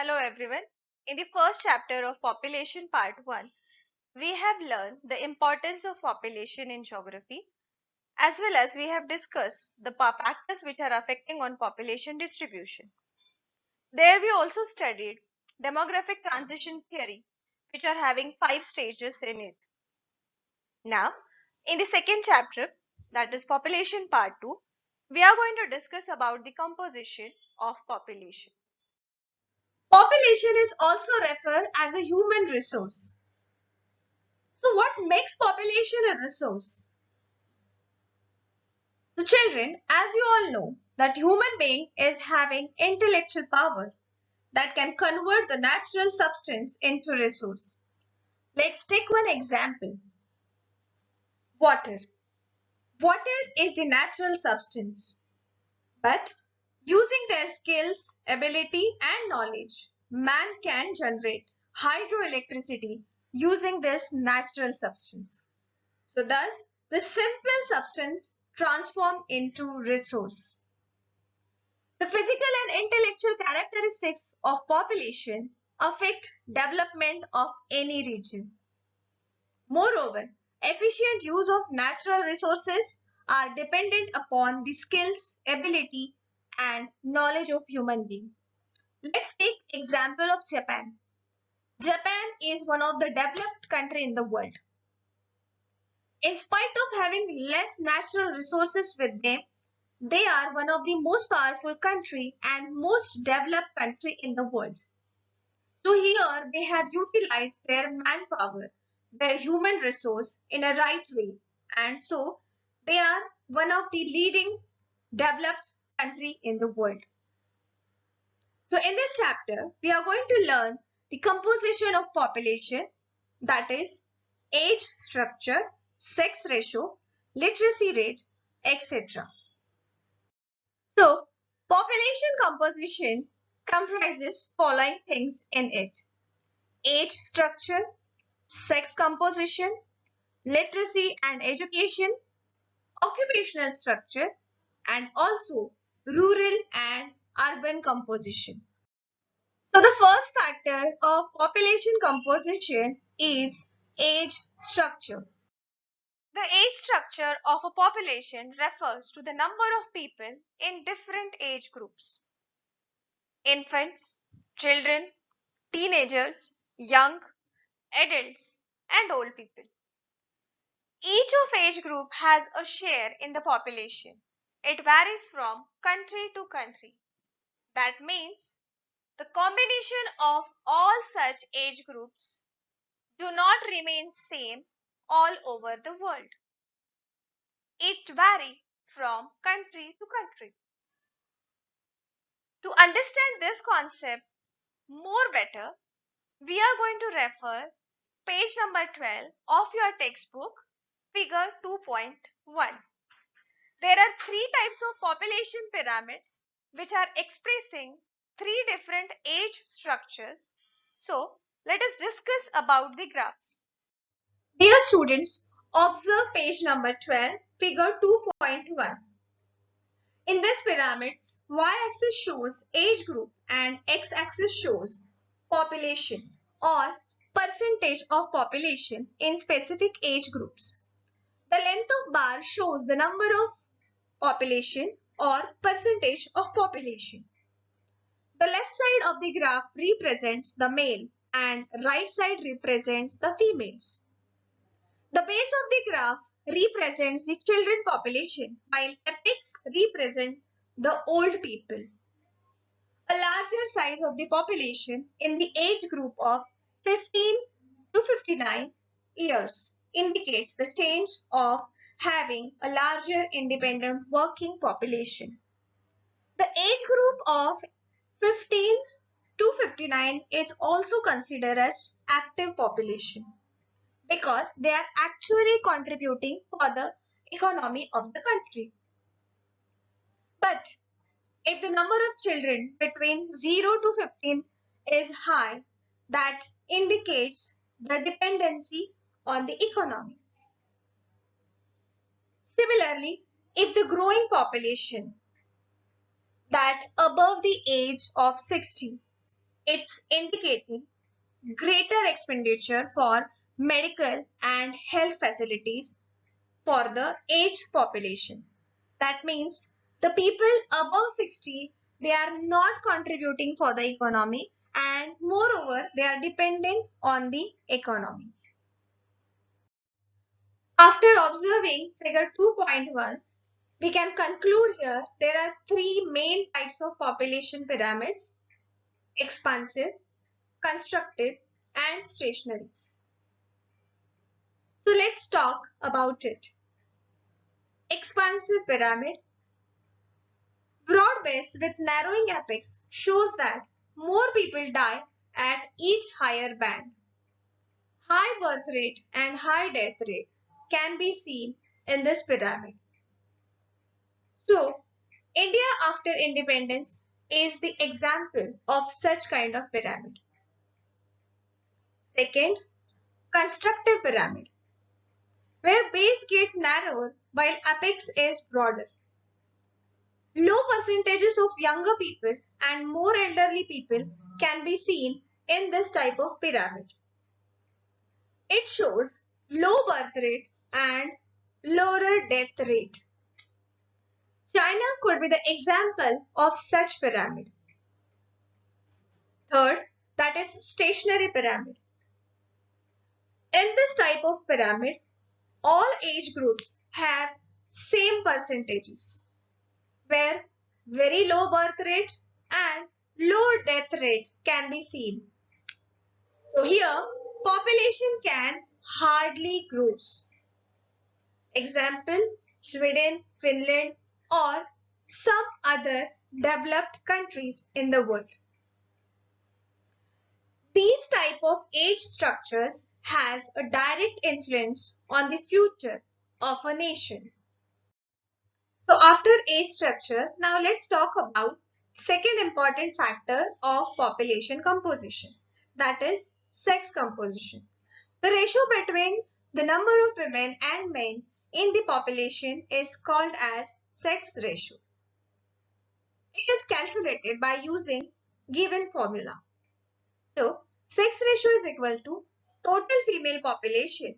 Hello everyone. In the first chapter of Population Part 1, we have learned the importance of population in geography, as well as we have discussed the factors which are affecting on population distribution. There we also studied demographic transition theory, which are having 5 stages in it. Now, in the second chapter, that is Population Part 2, we are going to discuss about the composition of population. Population is also referred as a human resource. So what makes population a resource? So children, as you all know, that human being is having intellectual power that can convert the natural substance into resource. Let's take one example. Water. Water is the natural substance. But using their skills, ability and knowledge, man can generate hydroelectricity using this natural substance. So thus, the simple substance transforms into resource. The physical and intellectual characteristics of population affect development of any region. Moreover, efficient use of natural resources are dependent upon the skills, ability, and knowledge of human being. Let's take example of Japan. Japan is one of the developed country in the world. In spite of having less natural resources with them, they are one of the most powerful country and most developed country in the world. So here they have utilized their manpower, their human resource in a right way, and so they are one of the leading developed country in the world. So in this chapter, we are going to learn the composition of population, that is age structure, sex ratio, literacy rate, etc. So population composition comprises following things in it: age structure, sex composition, literacy and education, occupational structure, and also rural and urban composition. So the first factor of population composition is age structure. The age structure of a population refers to the number of people in different age groups: infants, children, teenagers, young, adults, and old people. Each of age group has a share in the population. It varies from country to country. That means the combination of all such age groups do not remain same all over the world. It varies from country to country. To understand this concept more better, we are going to refer page number 12 of your textbook, figure 2.1. There are three types of population pyramids which are expressing three different age structures. So, let us discuss about the graphs. Dear students, observe page number 12, figure 2.1. In this pyramids, y-axis shows age group and x-axis shows population or percentage of population in specific age groups. The length of bar shows the number of population or percentage of population. The left side of the graph represents the male and right side represents the females. The base of the graph represents the children population while apex represent the old people. A larger size of the population in the age group of 15 to 59 years indicates the change of having a larger independent working population. The age group of 15 to 59 is also considered as active population because they are actually contributing for the economy of the country. But if the number of children between 0 to 15 is high, that indicates the dependency on the economy. Similarly, if the growing population that above the age of 60 It's indicating greater expenditure for medical and health facilities for the aged population. That means the people above 60, they are not contributing for the economy, and moreover, they are dependent on the economy. After observing figure 2.1, we can conclude here there are three main types of population pyramids: expansive, constructive, and stationary. So let's talk about it. Expansive pyramid, broad base with narrowing apex, shows that more people die at each higher band. High birth rate and high death rate can be seen in this pyramid. So, India after independence is the example of such kind of pyramid. Second, constructive pyramid, where base get narrower while apex is broader. Low percentages of younger people and more elderly people can be seen in this type of pyramid. It shows low birth rate and lower death rate. China could be the example of such pyramid. Third, that is stationary pyramid. In this type of pyramid, all age groups have same percentages, where very low birth rate and low death rate can be seen. So here, population can hardly grows. Example, Sweden, Finland, or some other developed countries in the world. These type of age structures has a direct influence on the future of a nation. So after age structure, now let's talk about second important factor of population composition, that is sex composition. The ratio between the number of women and men in the population is called as sex ratio. It is calculated by using given formula. So, sex ratio is equal to total female population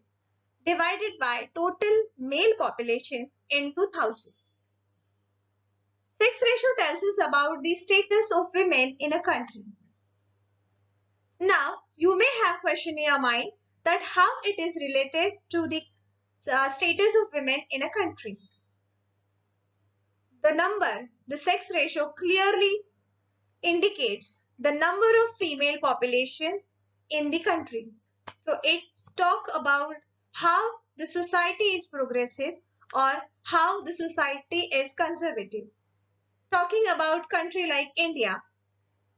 divided by total male population into 1000. Sex ratio tells us about the status of women in a country. Now, you may have question in your mind that how it is related to the status of women in a country. The sex ratio clearly indicates the number of female population in the country. So it's talk about how the society is progressive or how the society is conservative. Talking about country like India,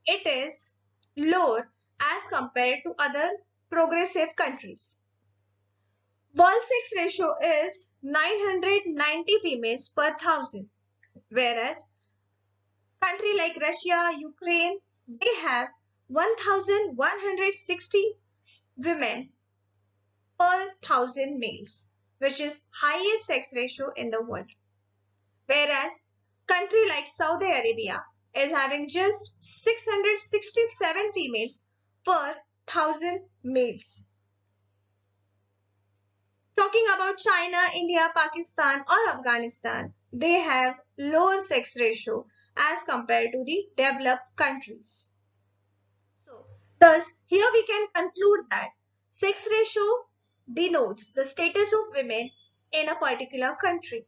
it is lower as compared to other progressive countries. World sex ratio is 990 females per 1000, whereas country like Russia, Ukraine, they have 1160 women per 1000 males, which is highest sex ratio in the world. Whereas country like Saudi Arabia is having just 667 females per 1000 males. Talking about China, India, Pakistan or Afghanistan, they have lower sex ratio as compared to the developed countries. So, thus, here we can conclude that sex ratio denotes the status of women in a particular country.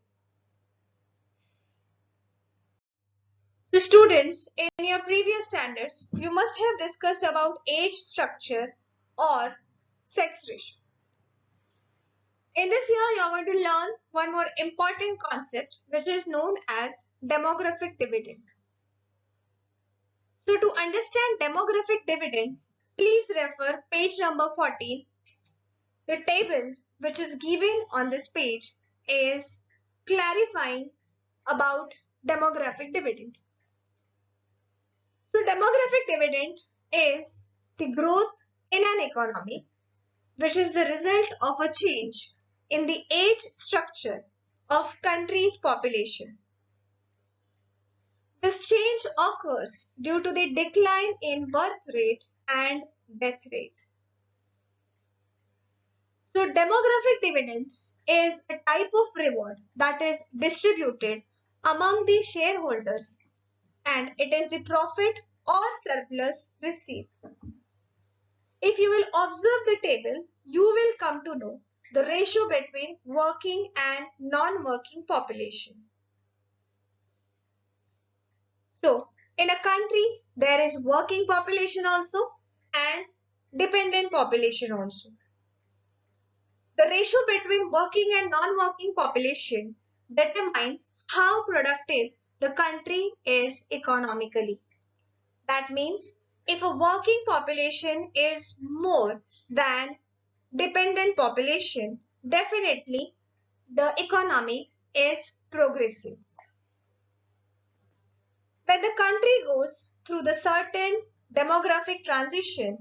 So, students, in your previous standards, you must have discussed about age structure or sex ratio. In this year, you are going to learn one more important concept, which is known as demographic dividend. So to understand demographic dividend, please refer page number 14. The table which is given on this page is clarifying about demographic dividend. So demographic dividend is the growth in an economy which is the result of a change in the age structure of country's population. This change occurs due to the decline in birth rate and death rate. So demographic dividend is a type of reward that is distributed among the shareholders, and it is the profit or surplus received. If you will observe the table, you will come to know the ratio between working and non-working population. So, in a country, there is working population also and dependent population also. The ratio between working and non-working population determines how productive the country is economically. That means if a working population is more than dependent population, definitely the economy is progressive. When the country goes through the certain demographic transition,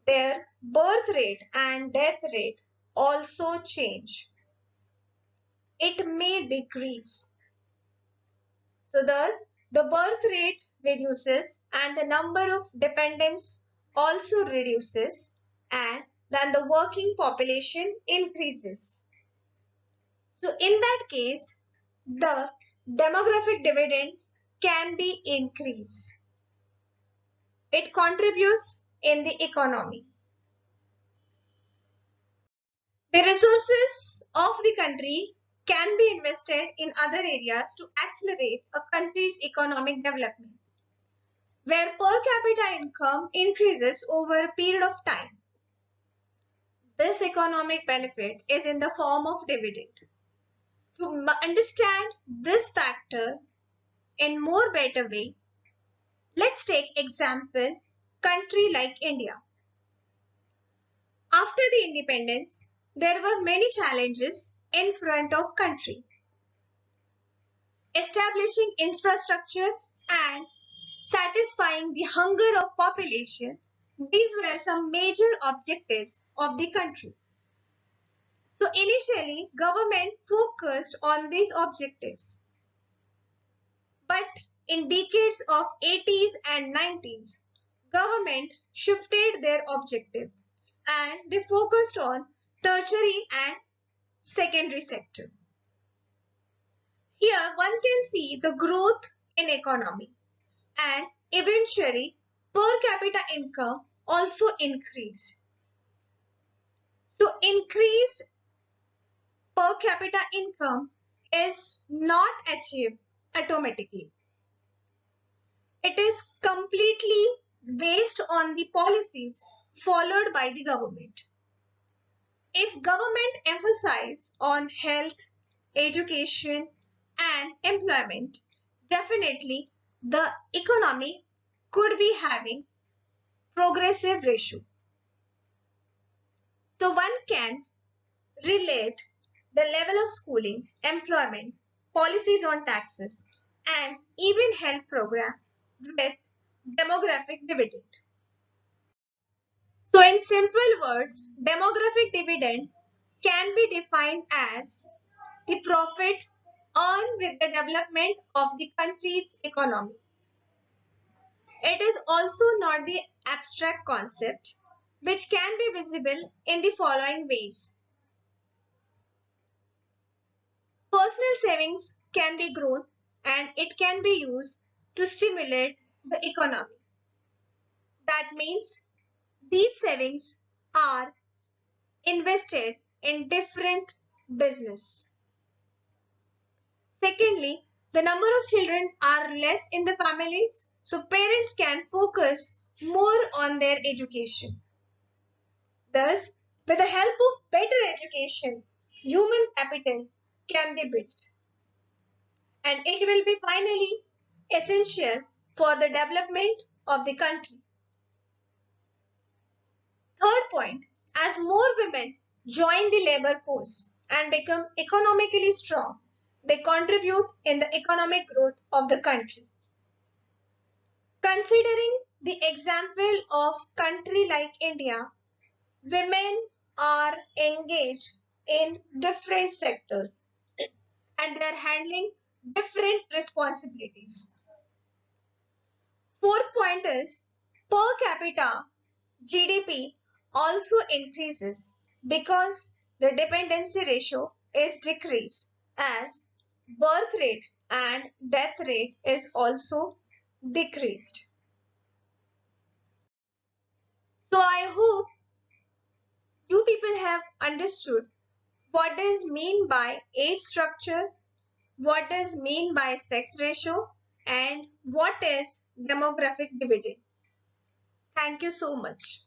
their birth rate and death rate also change. It may decrease. So thus, the birth rate reduces and the number of dependents also reduces, and then the working population increases. So in that case, the demographic dividend can be increased. It contributes in the economy. The resources of the country can be invested in other areas to accelerate a country's economic development, where per capita income increases over a period of time. This economic benefit is in the form of dividend. To understand this factor in more better way, let's take example country like India. After the independence, there were many challenges in front of country. Establishing infrastructure and satisfying the hunger of population, these were some major objectives of the country. So initially, government focused on these objectives. But in decades of 80s and 90s, government shifted their objective and they focused on tertiary and secondary sector. Here one can see the growth in economy and eventually per capita income also increased. So increased per capita income is not achieved automatically. It is completely based on the policies followed by the government. If government emphasize on health, education and employment, definitely the economy could be having progressive ratio. So one can relate the level of schooling, employment, policies on taxes and even health program with demographic dividend. So in simple words, demographic dividend can be defined as the profit earned with the development of the country's economy. It is also not the abstract concept which can be visible in the following ways. Personal savings can be grown and it can be used to stimulate the economy. That means these savings are invested in different business. Secondly, the number of children are less in the families, so parents can focus more on their education. Thus, with the help of better education, human capital can be built. And it will be finally essential for the development of the country. Third point, as more women join the labor force and become economically strong, they contribute in the economic growth of the country. Considering the example of country like India, women are engaged in different sectors and they are handling different responsibilities. Fourth point is per capita GDP also increases because the dependency ratio is decreased as birth rate and death rate is also decreased. So I hope you people have understood what does mean by age structure, what does mean by sex ratio, and what is demographic dividend. Thank you so much.